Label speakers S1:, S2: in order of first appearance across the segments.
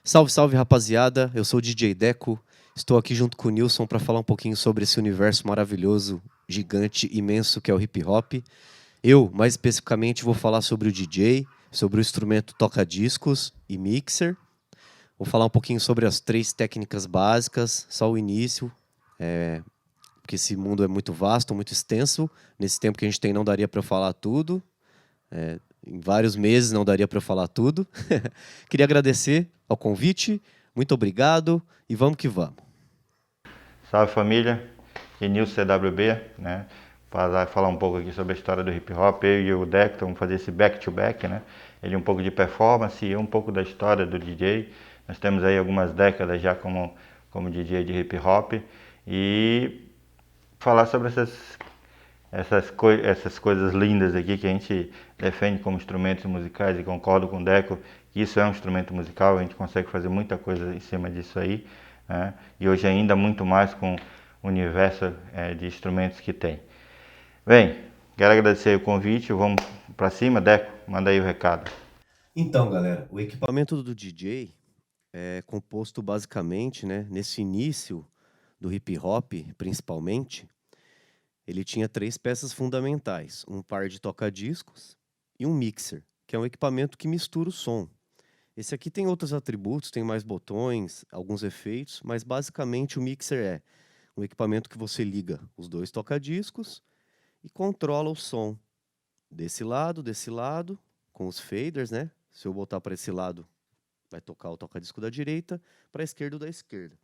S1: Salve, salve, rapaziada. Eu sou o DJ Deco. Estou aqui junto com o Nilson para falar um pouquinho sobre esse universo maravilhoso, gigante, imenso que é o hip hop. Eu, mais especificamente, vou falar sobre o DJ, sobre o instrumento toca-discos e mixer. Vou falar um pouquinho sobre as 3 técnicas básicas, só o início, porque esse mundo é muito vasto, muito extenso. Nesse tempo que a gente tem, não daria para eu falar tudo. Em vários meses não daria para eu falar tudo. Queria agradecer ao convite, muito obrigado e vamos que vamos.
S2: Salve família, Enilson CWB, né? Para falar um pouco aqui sobre a história do hip hop, eu e o Deck vamos fazer esse back-to-back, né? Ele um pouco de performance e eu um pouco da história do DJ. Nós temos aí algumas décadas já como DJ de hip hop e falar sobre essas coisas lindas aqui que a gente defende como instrumentos musicais e concordo com o Deco que isso é um instrumento musical, a gente consegue fazer muita coisa em cima disso aí, né? E hoje ainda muito mais com o universo de instrumentos que tem. Bem, quero agradecer o convite, vamos para cima, Deco, manda aí o recado.
S1: Então, galera, o equipamento do DJ é composto basicamente, né, nesse início do hip hop, principalmente, ele tinha 3 peças fundamentais: um par de toca-discos e um mixer, que é um equipamento que mistura o som. Esse aqui tem outros atributos, tem mais botões, alguns efeitos, mas basicamente o mixer é um equipamento que você liga os 2 toca-discos e controla o som desse lado, com os faders, né? Se eu botar para esse lado, vai tocar o toca-disco da direita, para a esquerda o da esquerda.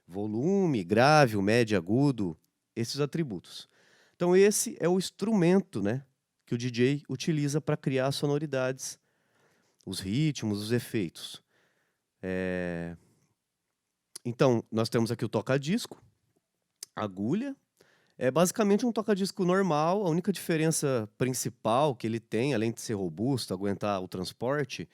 S1: Volume, grave, o médio, agudo, esses atributos. Então esse é o instrumento, né, que o DJ utiliza para criar sonoridades, os ritmos, os efeitos. Então, nós temos aqui o toca-disco, agulha. É basicamente um toca-disco normal. A única diferença principal que ele tem, além de ser robusto, aguentar o transporte,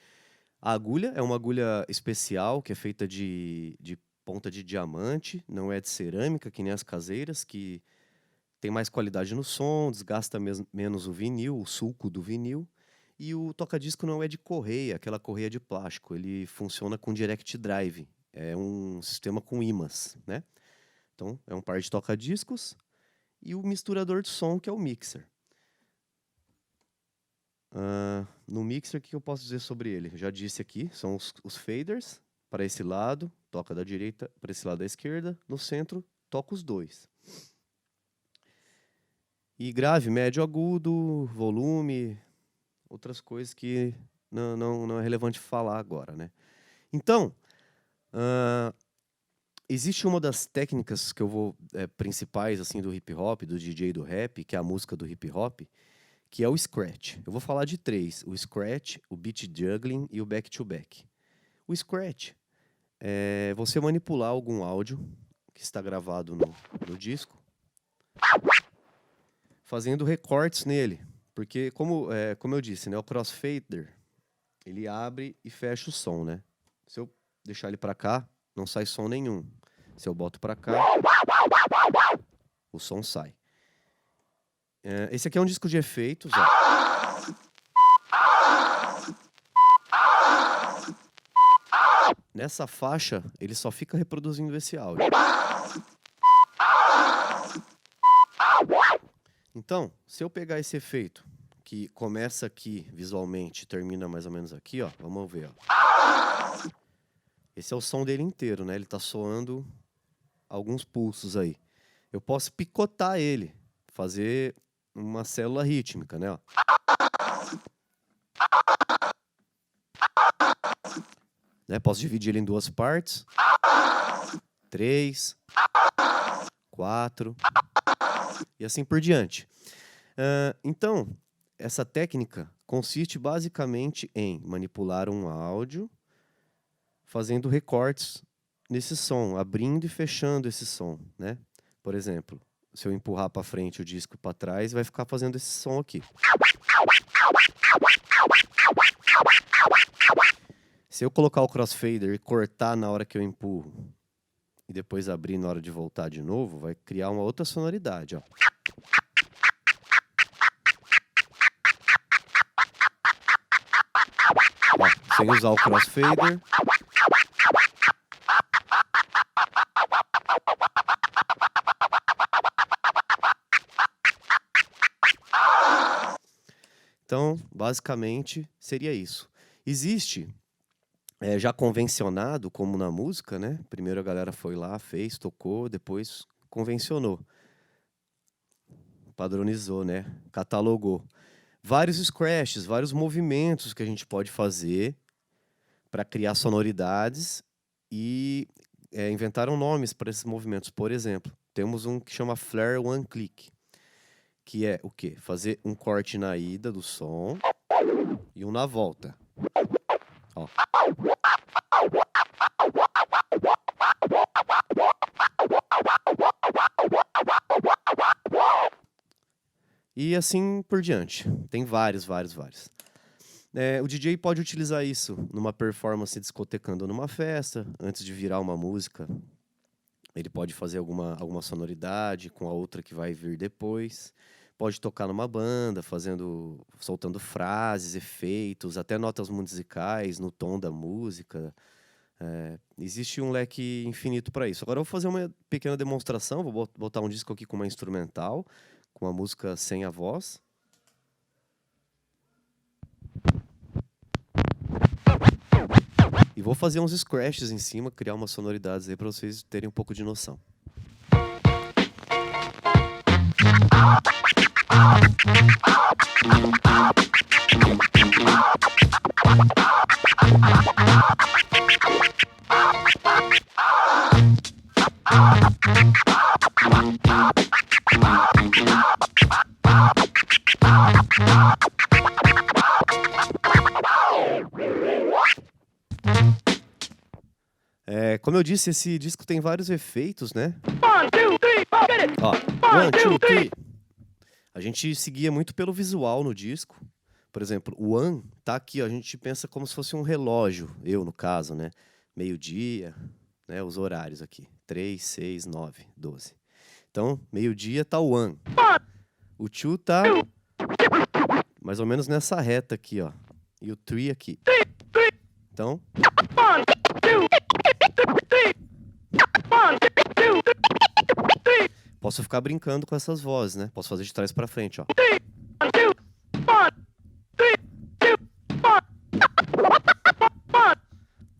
S1: a agulha é uma agulha especial que é feita de ponta de diamante, não é de cerâmica, que nem as caseiras, que tem mais qualidade no som, desgasta menos o vinil, o sulco do vinil. E o toca-disco não é de correia, aquela correia de plástico. Ele funciona com direct drive. É um sistema com ímãs, né? Então, é um par de toca-discos e o misturador de som, que é o mixer. No mixer, o que eu posso dizer sobre ele? Já disse aqui, são os faders, para esse lado, toca da direita para esse lado da esquerda. No centro, toca os 2. E grave, médio, agudo, volume, outras coisas que não é relevante falar agora, né? Então, existe uma das técnicas que eu vou principais assim do hip hop, do DJ do rap, que é a música do hip hop, que é o scratch. Eu vou falar de 3: o scratch, o beat juggling e o back to back. O scratch é você manipular algum áudio que está gravado no disco, fazendo recortes nele, porque como eu disse, né, o crossfader ele abre e fecha o som, né? Se eu deixar ele para cá, não sai som nenhum. Se eu boto para cá, o som sai. Esse aqui é um disco de efeitos, ó. Nessa faixa, ele só fica reproduzindo esse áudio. Então, se eu pegar esse efeito, que começa aqui visualmente, termina mais ou menos aqui, ó, vamos ver, ó. Esse é o som dele inteiro, né? Ele tá soando alguns pulsos aí. Eu posso picotar ele, fazer uma célula rítmica, né? Ó. Né? Posso dividir ele em 2 partes. 3, 4 e assim por diante. Então, essa técnica consiste basicamente em manipular um áudio, fazendo recortes nesse som, abrindo e fechando esse som, né? Por exemplo, se eu empurrar para frente o disco para trás, vai ficar fazendo esse som aqui. Se eu colocar o crossfader e cortar na hora que eu empurro e depois abrir na hora de voltar de novo, vai criar uma outra sonoridade, ó. Ó, sem usar o crossfader, Então, basicamente, seria isso. Existe, já convencionado, como na música, né? Primeiro a galera foi lá, fez, tocou, depois convencionou, padronizou, né? Catalogou. Vários scratches, vários movimentos que a gente pode fazer para criar sonoridades e inventaram nomes para esses movimentos. Por exemplo, temos um que chama Flare One Click, que é o quê? Fazer um corte na ida do som e um na volta. Ó. E assim por diante. Tem vários. O DJ pode utilizar isso numa performance discotecando numa festa, antes de virar uma música. Ele pode fazer alguma sonoridade com a outra que vai vir depois. Pode tocar numa banda, soltando frases, efeitos, até notas musicais no tom da música. Existe um leque infinito para isso. Agora eu vou fazer uma pequena demonstração. Vou botar um disco aqui com uma instrumental, com a música sem a voz. E vou fazer uns scratches em cima, criar umas sonoridades aí para vocês terem um pouco de noção. Como eu disse, esse disco tem vários efeitos, né? 1, 2, 3, ó, 1, 2, 3. A gente seguia muito pelo visual no disco. Por exemplo, o One tá aqui, ó, a gente pensa como se fosse um relógio, eu no caso, né? Meio-dia, né? Os horários aqui, 3, 6, 9, 12. Então, meio-dia tá o One. O Two tá mais ou menos nessa reta aqui, ó. E o Three aqui. Então... Posso ficar brincando com essas vozes, né? Posso fazer de trás pra frente, ó.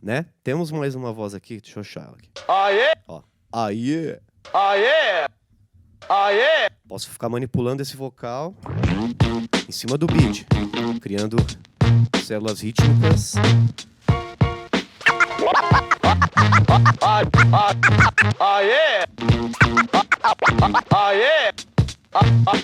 S1: Né? Temos mais uma voz aqui, deixa eu achar ela aqui. Aê! Ó. Aê! Aê! Aê! Posso ficar manipulando esse vocal em cima do beat, criando células rítmicas. Aê! Aê! Aê! Aê!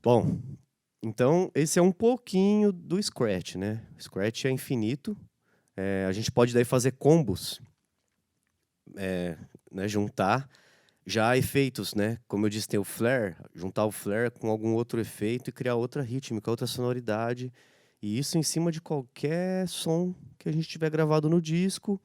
S1: Bom, então esse é um pouquinho do Scratch, né? O Scratch é infinito. A gente pode daí fazer combos, né? Juntar já efeitos, né? Como eu disse, tem o flare, juntar o flare com algum outro efeito e criar outra rítmica, outra sonoridade. E isso em cima de qualquer som que a gente tiver gravado no disco.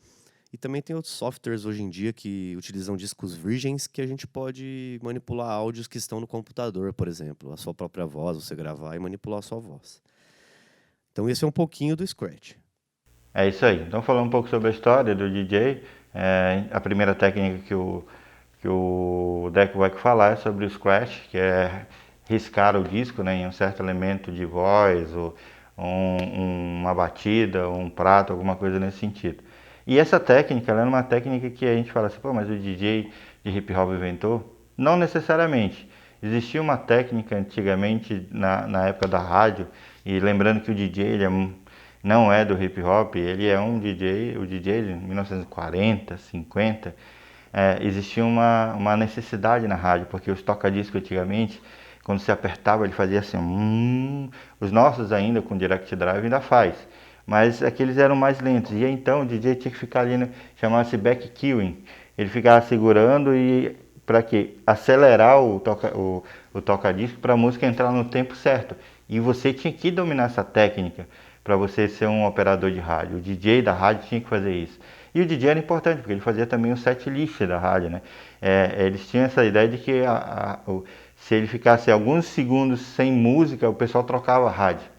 S1: E também tem outros softwares hoje em dia que utilizam discos virgens que a gente pode manipular áudios que estão no computador, por exemplo. A sua própria voz, você gravar e manipular a sua voz. Então esse é um pouquinho do Scratch.
S2: É isso aí. Então, falando um pouco sobre a história do DJ, a primeira técnica que o Deco vai falar é sobre o Scratch, que é riscar o disco, né, em um certo elemento de voz, ou uma batida, um prato, alguma coisa nesse sentido. E essa técnica, ela é uma técnica que a gente fala assim, pô, mas o DJ de hip hop inventou? Não necessariamente. Existia uma técnica antigamente, na época da rádio, e lembrando que o DJ ele não é do hip hop, ele é um DJ, o DJ de 1940, 50, existia uma necessidade na rádio, porque os toca-discos antigamente, quando se apertava, ele fazia assim, os nossos ainda com direct drive ainda faz, mas aqueles eram mais lentos, e então o DJ tinha que ficar ali, chamava-se back queuing, ele ficava segurando e para quê? Acelerar o toca-disco para a música entrar no tempo certo, e você tinha que dominar essa técnica, para você ser um operador de rádio. O DJ da rádio tinha que fazer isso. E o DJ era importante, porque ele fazia também o set list da rádio, né? Eles tinham essa ideia de que se ele ficasse alguns segundos sem música, o pessoal trocava a rádio.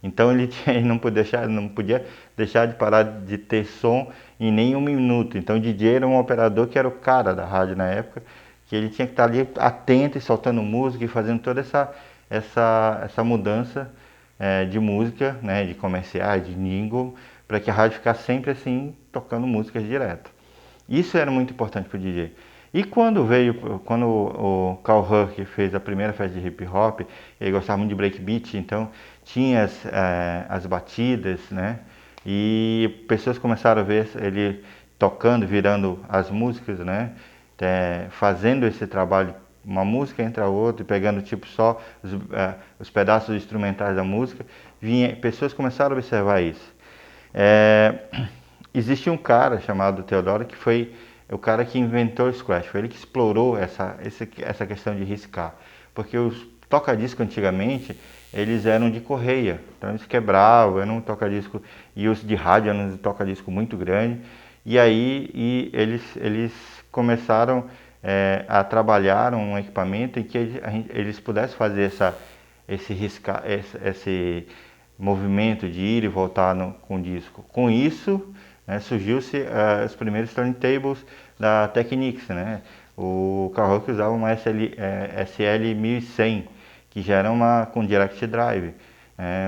S2: Então ele não podia deixar de parar de ter som em nem um minuto. Então o DJ era um operador que era o cara da rádio na época, que ele tinha que estar ali atento e soltando música e fazendo toda essa mudança de música, né, de comerciais, de jingle, para que a rádio ficasse sempre assim, tocando músicas direto. Isso era muito importante para o DJ. E quando o Carl Herc fez a primeira festa de hip hop, ele gostava muito de breakbeat, então tinha as batidas, né? E pessoas começaram a ver ele tocando, virando as músicas, né? Fazendo esse trabalho, uma música entre a outra, e pegando tipo só os pedaços instrumentais da música. Pessoas começaram a observar isso. Existe um cara chamado Theodore que foi o cara que inventou o scratch, foi ele que explorou essa questão de riscar, porque os toca-disco antigamente eles eram de correia, então eles quebravam, eram um toca-disco, e os de rádio eram um toca-disco muito grande, e aí eles começaram a trabalhar um equipamento em que eles pudessem fazer esse movimento de ir e voltar com o disco. Com isso, surgiu-se os primeiros turntables da Technics, né? O Carl Herc usava uma SL 1100, que já era com direct drive,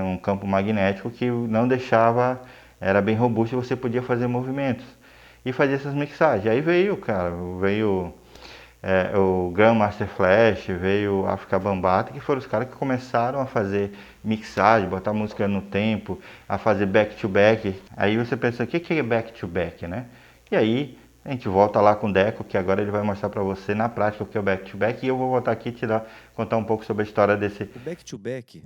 S2: um campo magnético que não deixava, era bem robusto e você podia fazer movimentos e fazer essas mixagens. Aí veio o Grandmaster Flash, veio o Afrika Bambaataa, que foram os caras que começaram a fazer mixagem, botar música no tempo, a fazer back-to-back. Aí você pensa, o que é back-to-back, né? E aí a gente volta lá com o Deco, que agora ele vai mostrar para você na prática o que é o back-to-back, e eu vou voltar aqui e contar um pouco sobre a história desse...
S1: O back-to-back,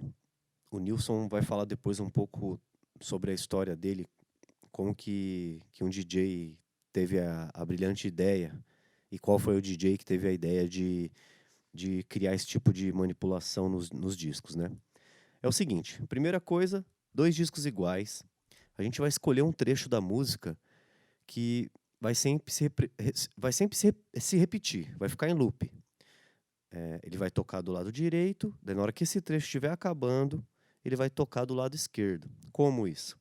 S1: o Nilson vai falar depois um pouco sobre a história dele, como que um DJ teve a brilhante ideia, e qual foi o DJ que teve a ideia de criar esse tipo de manipulação nos discos, né? É o seguinte, primeira coisa, 2 discos iguais, a gente vai escolher um trecho da música que vai sempre se repetir, vai ficar em loop. Ele vai tocar do lado direito, daí na hora que esse trecho estiver acabando, ele vai tocar do lado esquerdo. Como isso?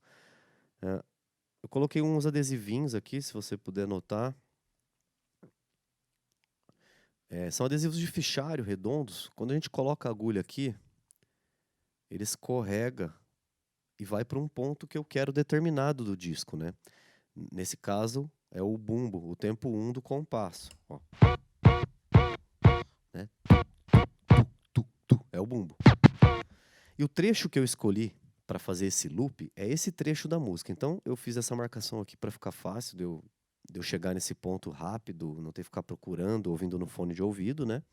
S1: Eu coloquei uns adesivinhos aqui, se você puder notar. São adesivos de fichário redondos. Quando a gente coloca a agulha aqui, ele escorrega e vai para um ponto que eu quero determinado do disco, né? Nesse caso, é o bumbo, o tempo 1 do compasso. Ó. Né? É o bumbo. E o trecho que eu escolhi para fazer esse loop é esse trecho da música. Então, eu fiz essa marcação aqui para ficar fácil de eu chegar nesse ponto rápido, não ter que ficar procurando, ouvindo no fone de ouvido, né?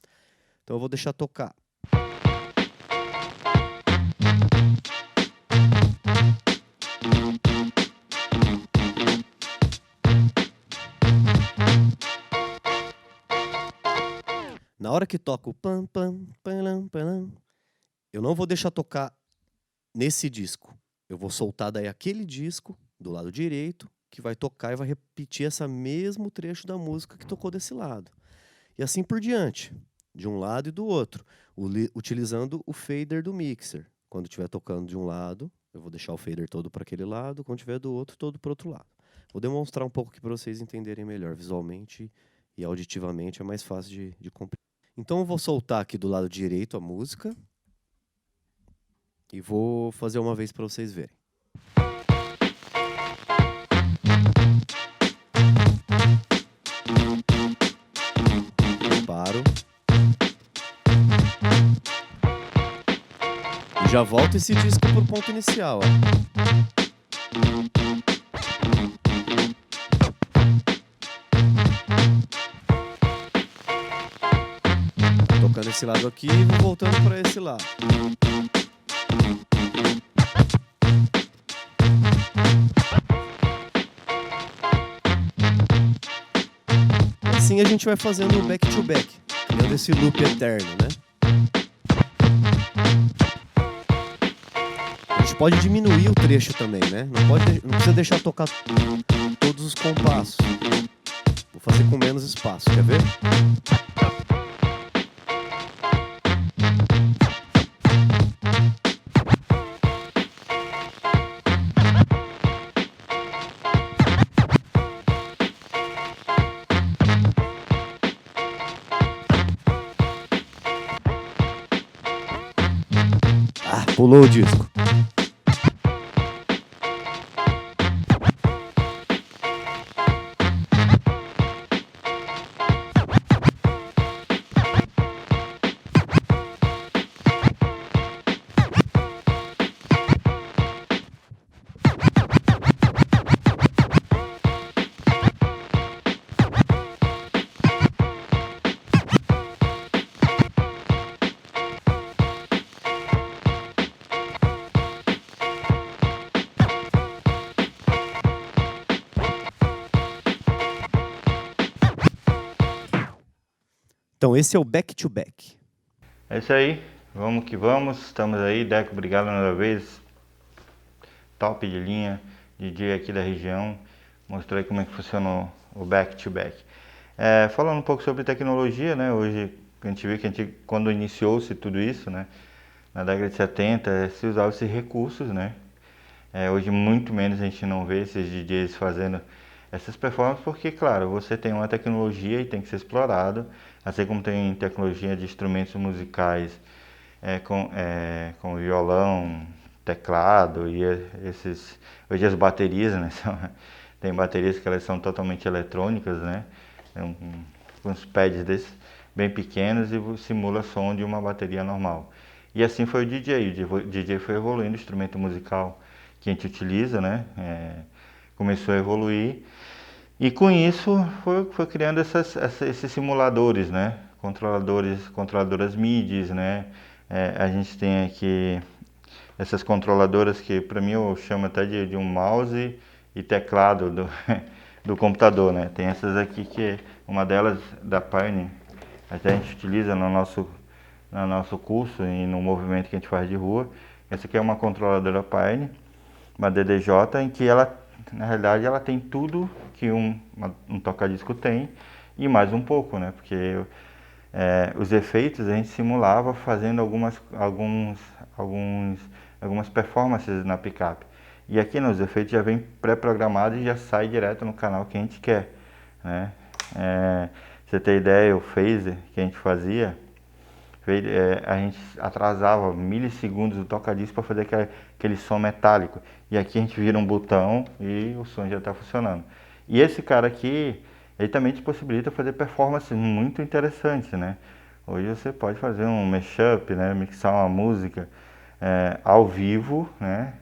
S1: Então eu vou deixar tocar. Na hora que toca o pam pam pam pam, eu não vou deixar tocar nesse disco. Eu vou soltar daí aquele disco do lado direito, que vai tocar e vai repetir esse mesmo trecho da música que tocou desse lado. E assim por diante, de um lado e do outro, utilizando o fader do mixer. Quando estiver tocando de um lado, eu vou deixar o fader todo para aquele lado, quando estiver do outro, todo para o outro lado. Vou demonstrar um pouco aqui para vocês entenderem melhor. Visualmente e auditivamente é mais fácil de compreender. Então eu vou soltar aqui do lado direito a música e vou fazer uma vez para vocês verem. Paro. E já volto esse disco pro ponto inicial, ó. Tocando esse lado aqui e vou voltando para esse lado. Assim a gente vai fazendo o back-to-back, criando esse loop eterno, né? gente pode diminuir o trecho também, né? Não precisa deixar tocar todos os compassos. Vou fazer com menos espaço, quer ver? Ah, pulou o disco. Então esse é o Back to Back.
S2: É isso aí, vamos que vamos, estamos aí, Deco, obrigado mais uma vez, top de linha, DJ aqui da região, mostrou aí como é que funciona o Back to Back. Falando um pouco sobre tecnologia, né, hoje a gente viu que quando iniciou-se tudo isso, né, na década de 70, se usava esses recursos, né, hoje muito menos a gente não vê esses DJs fazendo essas performances, porque, claro, você tem uma tecnologia e tem que ser explorado, assim como tem tecnologia de instrumentos musicais com violão, teclado e hoje as baterias, né, tem baterias que elas são totalmente eletrônicas, né, com uns pads desses bem pequenos e simula som de uma bateria normal. E assim foi o DJ. O DJ foi evoluindo o instrumento musical que a gente utiliza, né? Começou a evoluir e com isso foi criando esses simuladores, né? Controladoras MIDI, né? A gente tem aqui essas controladoras que para mim eu chamo até de um mouse e teclado do computador, né? Tem essas aqui que uma delas da Pioneer, até a gente utiliza no nosso curso e no movimento que a gente faz de rua. Essa aqui é uma controladora Pioneer, uma DDJ, em que ela, na realidade, ela tem tudo que um toca-disco tem e mais um pouco, né? Porque os efeitos a gente simulava fazendo algumas performances na picape. E aqui nos efeitos já vem pré-programado e já sai direto no canal que a gente quer, né? Você tem ideia, o phaser que a gente fazia, a gente atrasava milissegundos do toca-disco para fazer aquele som metálico. E aqui a gente vira um botão e o som já está funcionando. E esse cara aqui, ele também te possibilita fazer performances muito interessantes, né? Hoje você pode fazer um mashup, né? Mixar uma música ao vivo, né?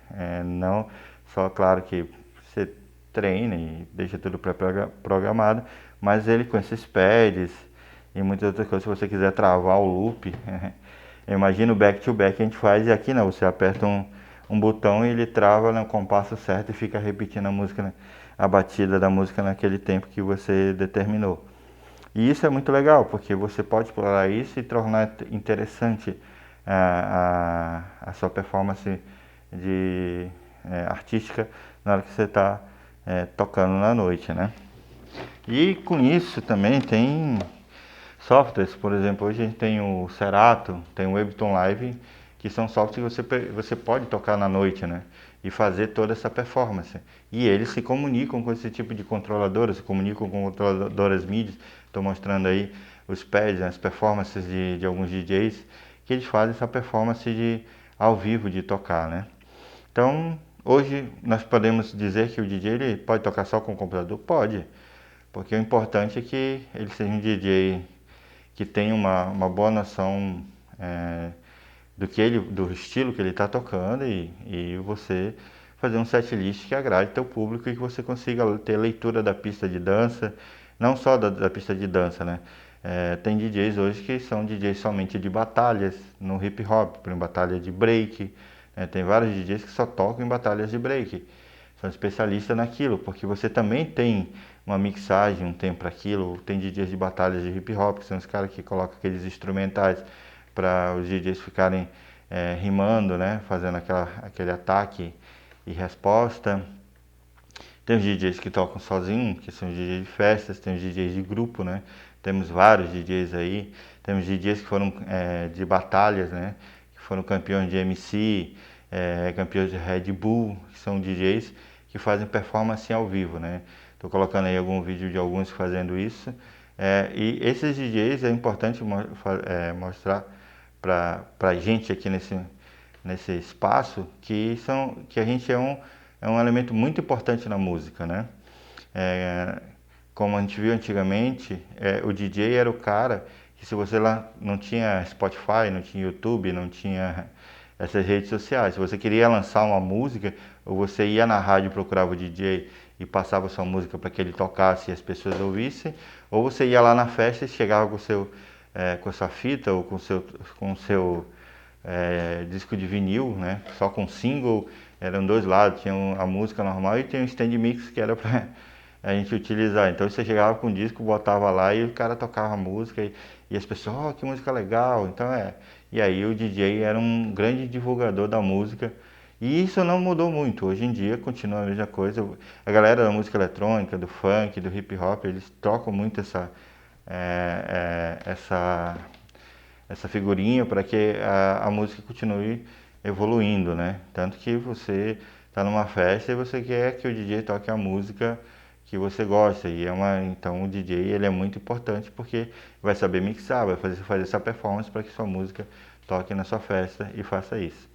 S2: Não só, claro que você treina e deixa tudo pré-programado, mas ele com esses pads e muitas outras coisas, se você quiser travar o loop, imagina o back-to-back que a gente faz e aqui não, você aperta um botão e ele trava no compasso certo e fica repetindo a música, a batida da música naquele tempo que você determinou. E isso é muito legal, porque você pode explorar isso e tornar interessante a sua performance artística na hora que você está tocando na noite, né? E com isso também tem softwares, por exemplo, hoje a gente tem o Serato, tem o Ableton Live, que são softwares que você pode tocar na noite, né? E fazer toda essa performance. E eles se comunicam com esse tipo de controladoras, se comunicam com controladoras MIDI. Estou mostrando aí os pads, as performances de alguns DJs, que eles fazem essa performance ao vivo de tocar, né? Então, hoje nós podemos dizer que o DJ ele pode tocar só com o computador? Pode, porque o importante é que ele seja um DJ que tenha uma boa noção do estilo que ele está tocando e você fazer um setlist que agrade teu público e que você consiga ter leitura da pista de dança, não só da pista de dança, né? Tem DJs hoje que são DJs somente de batalhas no hip hop, por exemplo, batalha de break, tem vários DJs que só tocam em batalhas de break, são especialistas naquilo, porque você também tem uma mixagem, um tempo para aquilo, tem DJs de batalhas de hip hop, que são os caras que colocam aqueles instrumentais para os DJs ficarem rimando, né? Fazendo aquele ataque e resposta. Tem os DJs que tocam sozinho, que são os DJs de festas, tem os DJs de grupo, né? Temos vários DJs aí. Temos DJs que foram de batalhas, né? Que foram campeões de MC, campeões de Red Bull, que são DJs que fazem performance ao vivo, né? Estou colocando aí algum vídeo de alguns fazendo isso. E esses DJs é importante mostrar para a gente aqui nesse espaço que a gente é um elemento muito importante na música, né? É, como a gente viu antigamente, o DJ era o cara que se você lá não tinha Spotify, não tinha YouTube, não tinha essas redes sociais, se você queria lançar uma música, ou você ia na rádio e procurava o DJ e passava sua música para que ele tocasse e as pessoas ouvissem, ou você ia lá na festa e chegava com a sua fita ou com o seu disco de vinil, né? Só com single, eram dois lados, tinha a música normal e tinha um stand mix que era para a gente utilizar. Então você chegava com o disco, botava lá e o cara tocava a música e as pessoas, oh, que música legal. E aí o DJ era um grande divulgador da música. E isso não mudou muito. Hoje em dia continua a mesma coisa. A galera da música eletrônica, do funk, do hip hop, eles trocam muito essa essa figurinha para que a música continue evoluindo, né? Tanto que você está numa festa e você quer que o DJ toque a música que você gosta então o DJ ele é muito importante porque vai saber mixar, vai fazer essa performance para que sua música toque na sua festa e faça isso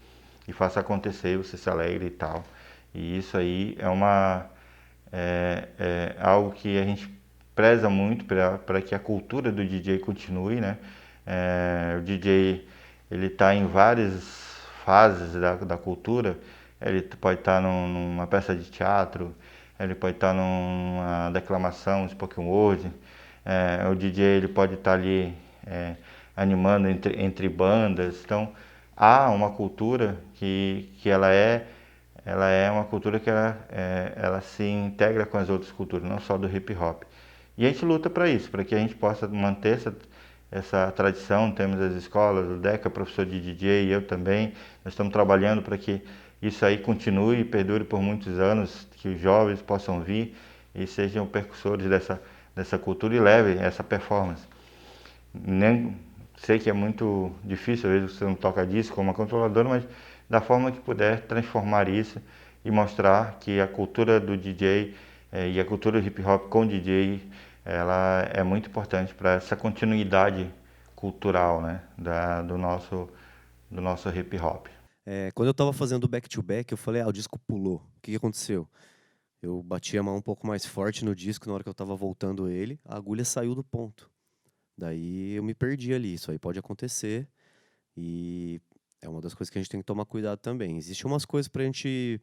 S2: e faça acontecer, você se alegre e tal. E isso aí é algo que a gente preza muito para que a cultura do DJ continue, né? O DJ ele está em várias fases da cultura. Ele pode estar numa peça de teatro, ele pode estar numa declamação, spoken word. O DJ ele pode estar ali animando entre bandas. Então há uma cultura que ela é uma cultura que ela se integra com as outras culturas, não só do hip hop. E a gente luta para isso, para que a gente possa manter essa tradição. Temos as escolas, o Deca, professor de DJ, eu também. Nós estamos trabalhando para que isso aí continue e perdure por muitos anos, que os jovens possam vir e sejam percussores dessa cultura e levem essa performance. Nem sei que é muito difícil, às vezes você não toca disco como uma controladora, mas da forma que puder transformar isso e mostrar que a cultura do DJ e a cultura do hip hop com DJ ela é muito importante para essa continuidade cultural, né, do nosso hip hop.
S1: Quando eu tava fazendo o back-to-back, eu falei, o disco pulou. O que que aconteceu? Eu bati a mão um pouco mais forte no disco na hora que eu tava voltando ele, a agulha saiu do ponto. Daí eu me perdi ali. Isso aí pode acontecer e é uma das coisas que a gente tem que tomar cuidado também. Existem umas coisas pra gente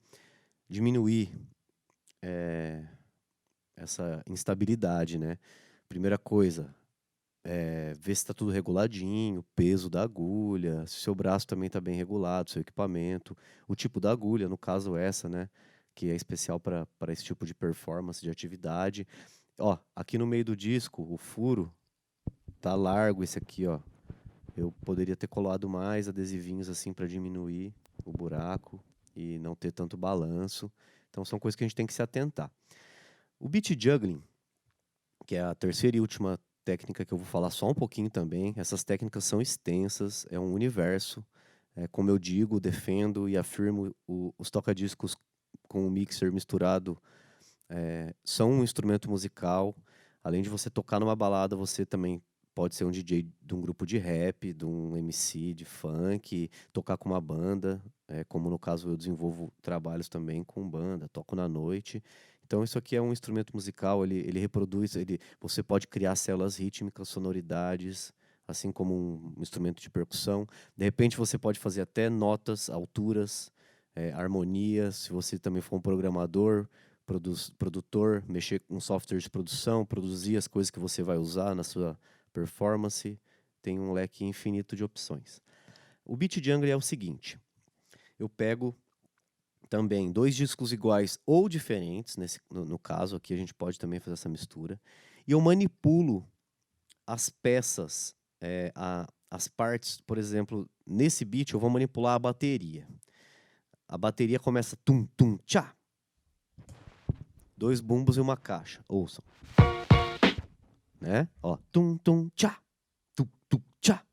S1: diminuir essa instabilidade, né? Primeira coisa, ver se está tudo reguladinho, o peso da agulha, se o seu braço também está bem regulado, seu equipamento, o tipo da agulha, no caso essa, né? Que é especial para esse tipo de performance, de atividade. Ó, aqui no meio do disco, o furo tá largo esse aqui, ó. Eu poderia ter colado mais adesivinhos assim para diminuir o buraco e não ter tanto balanço. Então são coisas que a gente tem que se atentar. O beat juggling, que é a terceira e última técnica que eu vou falar só um pouquinho também. Essas técnicas são extensas, é um universo. Como eu digo, defendo e afirmo, os toca-discos com o mixer misturado são um instrumento musical. Além de você tocar numa balada, você também pode ser um DJ de um grupo de rap, de um MC de funk, tocar com uma banda, como no caso eu desenvolvo trabalhos também com banda, toco na noite. Então isso aqui é um instrumento musical, ele reproduz, você pode criar células rítmicas, sonoridades, assim como um instrumento de percussão. De repente você pode fazer até notas, alturas, harmonias, se você também for um programador, produtor, mexer com software de produção, produzir as coisas que você vai usar na sua performance, tem um leque infinito de opções. O beat juggling é o seguinte, eu pego também dois discos iguais ou diferentes, no caso aqui a gente pode também fazer essa mistura, e eu manipulo as peças, as partes, por exemplo, nesse beat eu vou manipular a bateria. A bateria começa tum, tum, tchá. 2 bumbos e uma caixa. Ouçam. Né? Ó, tum, tum, tchá. Tum, tum, tchá.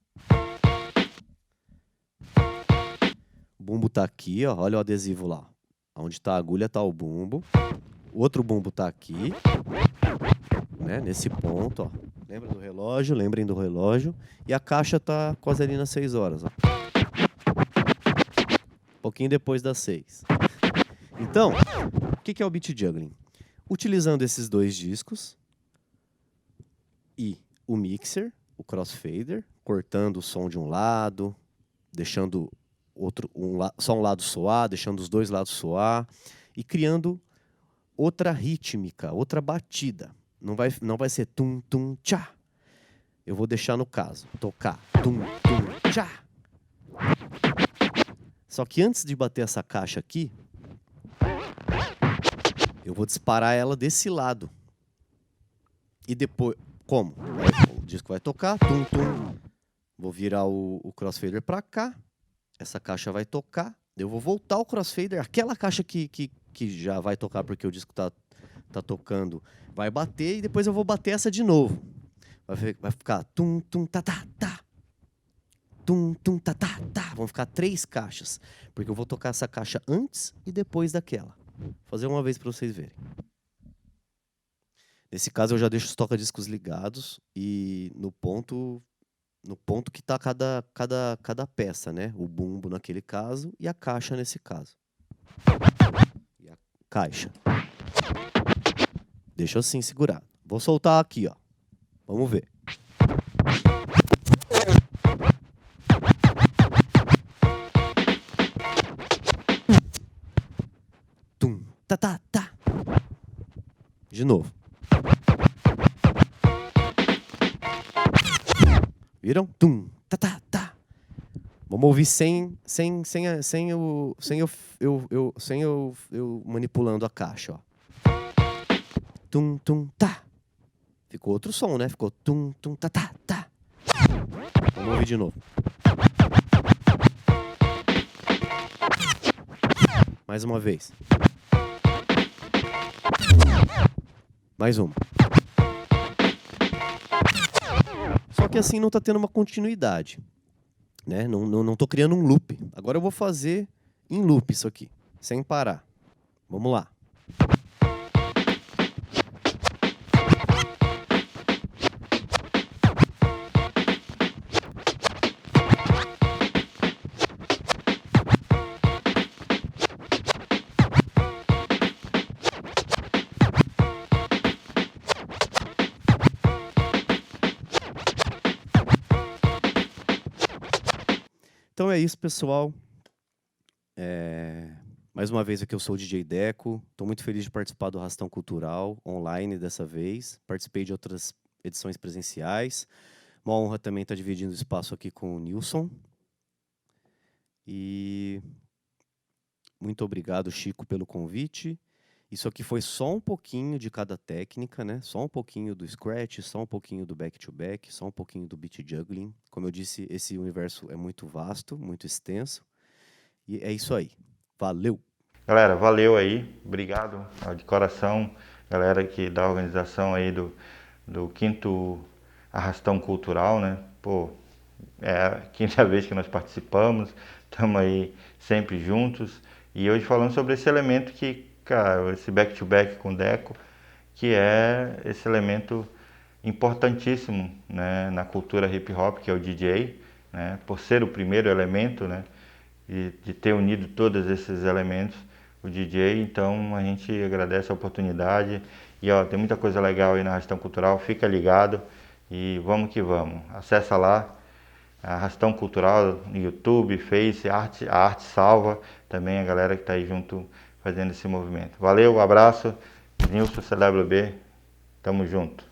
S1: O bumbo tá aqui, ó. Olha o adesivo lá. Onde tá a agulha tá o bumbo. O outro bumbo tá aqui. Né? Nesse ponto, ó. Lembra do relógio? Lembrem do relógio. E a caixa tá quase ali nas 6 horas, ó. Um pouquinho depois das 6. Então, o que é o beat juggling? Utilizando esses 2 discos e o mixer, o crossfader, cortando o som de um lado, deixando só um lado soar, deixando os 2 lados soar e criando outra rítmica, outra batida. Não vai ser tum, tum, tchá. Eu vou deixar no caso, tocar tum, tum, tchá. Só que antes de bater essa caixa aqui, eu vou disparar ela desse lado. E depois, como? O disco vai tocar, tum, tum. Vou virar o crossfader pra cá. Essa caixa vai tocar. Eu vou voltar o crossfader. Aquela caixa que já vai tocar porque o disco tá tocando, vai bater. E depois eu vou bater essa de novo. Vai ficar tum, tum, tá, tá, tá. Tum, tum, tá, tá, tá. Vão ficar 3 caixas. Porque eu vou tocar essa caixa antes e depois daquela. Vou fazer uma vez para vocês verem. Nesse caso eu já deixo os toca-discos ligados e no ponto que está cada peça, né? O bumbo naquele caso e a caixa nesse caso. E a caixa. Deixa assim segurado. Vou soltar aqui, ó. Vamos ver. Tum, tá, tá, tá. De novo. Viram? Tum, tá, tá, tá. Vamos ouvir sem eu manipulando a caixa, ó. Tum, tum, tá. Ficou outro som, né? Ficou tum, tum, tá, tá, tá. Vamos ouvir de novo. Mais uma vez. Mais uma. Só que assim não tá tendo uma continuidade, né? Não tô criando um loop. Agora eu vou fazer em loop isso aqui, sem parar. Vamos lá. Então é isso, pessoal. Mais uma vez aqui eu sou o DJ Deco. Estou muito feliz de participar do Arrastão Cultural, online dessa vez. Participei de outras edições presenciais. Uma honra também estar dividindo o espaço aqui com o Nilson. E muito obrigado, Chico, pelo convite. Isso aqui foi só um pouquinho de cada técnica, né? Só um pouquinho do scratch, só um pouquinho do back-to-back, só um pouquinho do beat juggling. Como eu disse, esse universo é muito vasto, muito extenso. E é isso aí. Valeu!
S2: Galera, valeu aí. Obrigado de coração, galera que da organização aí do 5º Arrastão Cultural, né? Pô, é a 5ª vez que nós participamos, estamos aí sempre juntos. E hoje falando sobre esse elemento que, cara, esse back-to-back com Deco, que é esse elemento importantíssimo, né, na cultura hip hop, que é o DJ, né, por ser o primeiro elemento, né, e de ter unido todos esses elementos, o DJ. Então a gente agradece a oportunidade e ó, tem muita coisa legal aí na Arrastão Cultural, fica ligado e vamos que vamos. Acessa lá, Arrastão Cultural no YouTube, Face, a Arte Salva, também a galera que está aí junto fazendo esse movimento. Valeu, um abraço, Nilson CWB, tamo junto.